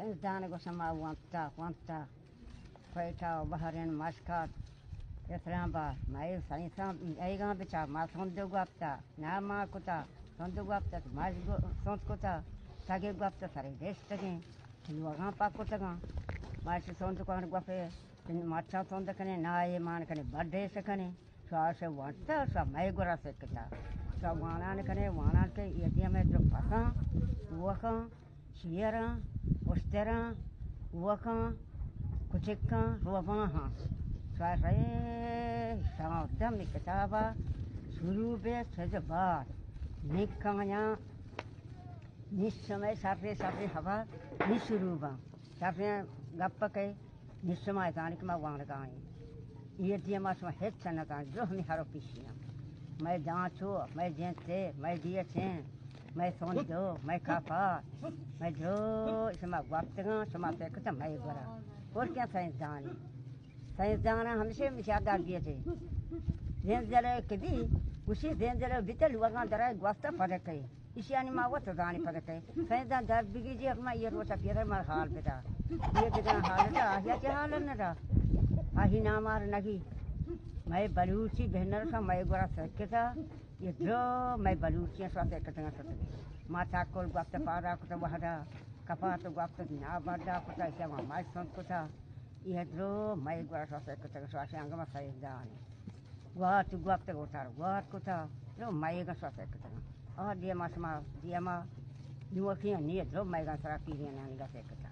साइंसदान को समा वंता पैठा बहरेन मस्कात इस्लामाबाद मैं साइंसा ऐगा बिचा मा संदो गुप्ता ना मा कुता संदो गुप्ता माज संत कुता तागे गुप्ता सारे देश तगे लुगा पाको तगा माज संत को गुफे माचा संत कने ना ये मान कने बर्थडे सकने स्वास वंता सा मैं गुरा सकता सा वाना कने वाना के यदि में जो फसा वका शियरा उस्तरा वका कुचिका रोबा हां स्वारे सादम किताबा शुरू बे सजबार निकमया निश्चय साफे साफे हवा निशुरूबा साफे गप्प के निश्चय तानिक मा वाण गाई ये दिया मा सम हेच न का जो हम हरो पिसिया मैं जांचो मैं जेते मैं दिए छे मैं सोन दो मैं खापा मैं जो समा वक्तगा समा पे कत मैं गरा और क्या साइंसदान हमसे मिशादा दिए थे देन जरा कभी उसी देन जरा भीतर वहां दरा ग्वास्ता फरक है इसी आनी मावा तो गानी फरक है साइंसदान दर बिगी जी अपना ये रोटा पियर मार हाल बेटा ये बेटा हाल था या क्या हाल न था आही ना मार नगी मैं बलूची बहनर का मैं गोरा सकता ये जो मैं बलूची स्वास्थ्य कतना सकते माथा कोल ग्वास्ता पारा को वहरा कपा तो ग्वास्ता ना बड़ा को ऐसा माय संत को था ये जो मैं गोरा स्वास्थ्य कतना स्वास्थ्य अंग में साइंसदान वाट ग्वास्ता उतार वाट को था जो मैं का स्वास्थ्य कतना और दिया मा युवकियां नहीं जो मैं का सारा पीने नानी का सकता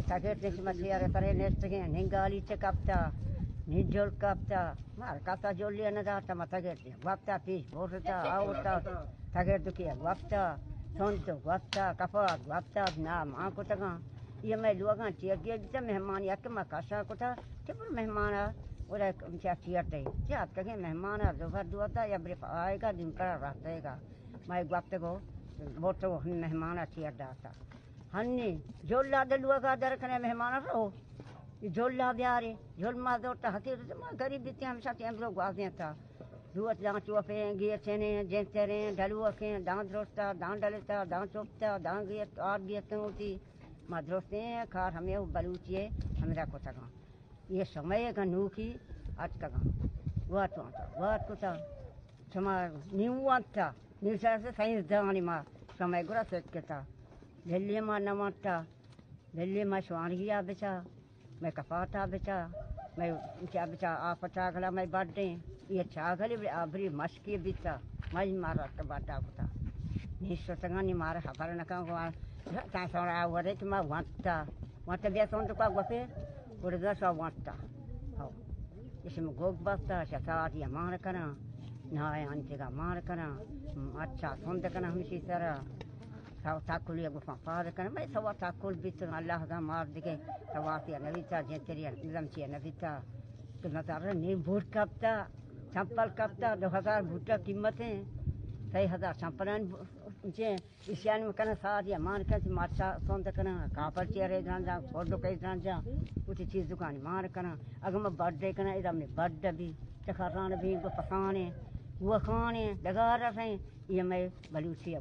taget nek masiare tare nestge ningali che kapta nijol kapta mar kata jolli na data mataget wapta pis borta auta taget dukia wapta sonto wapta kafa wapta na ma ko taga ये मैं लोग chair दिया मेहमान या के मकाशा को था कि पर मेहमान और क्या चियर थे क्या आप कहें मेहमान दोपहर दुआता या ब्रेक आएगा दिन का रात रहेगा मैं वक्त को बहुत तो मेहमान चियर डालता हन्नी झोला दलुआ का दर कने मेहमान रहो ये झोला ब्यारे झोल मा दो हती गरीब बीते हमेशा टाइम लोग आगे था दुआत दांत चोपे गिर चने जेते रे दलुआ के दांत रोस्ता दांत डलता दांत चोपता दांत गिर और बियत होती मा दोस्ते खार हमें बलूचिए हमरा को तगा ये समय का नूकी आज का वाट को था समार न्यूवंता न्यूसा से साइंस दानी मा समय गुरा सकता दिल्ली में नमता दिल्ली में स्वानिया बेचा मैं कपाता बेचा मैं क्या बेचा आप चागला मैं बर्थडे ये चागले अबरी मस्की बेचा मैं मारा के बाटा बता निश्चय तंगानी मारा हबर न का ता सोरा वरे कि मैं वांता बिया सोन तो का गफे उड़गा सा वांता हो इसमें गोग बस्ता शतात या मार करा ना अंते का मार करा अच्छा सोन करना हमसी सारा ताकुल या गुफा पार करना मैं सवा ताकुल बीच अल्लाह का मार दिखे सवातिया नबीता जेतरिया निजाम चिया नबीता तो नतार ने बूट कपता चंपल कपता 2000 बूटा कीमतें 6000 चंपलन जे इसियान में करना साथ या मान कर माचा सोन करना कापर चेहरे जान जा फोटो कई जान जा कुछ चीज दुकान मार करना अगर मैं बर्थडे करना इधर में बर्थडे भी चखरान भी को पकाने वो खाने लगा रहे ये मैं बलूची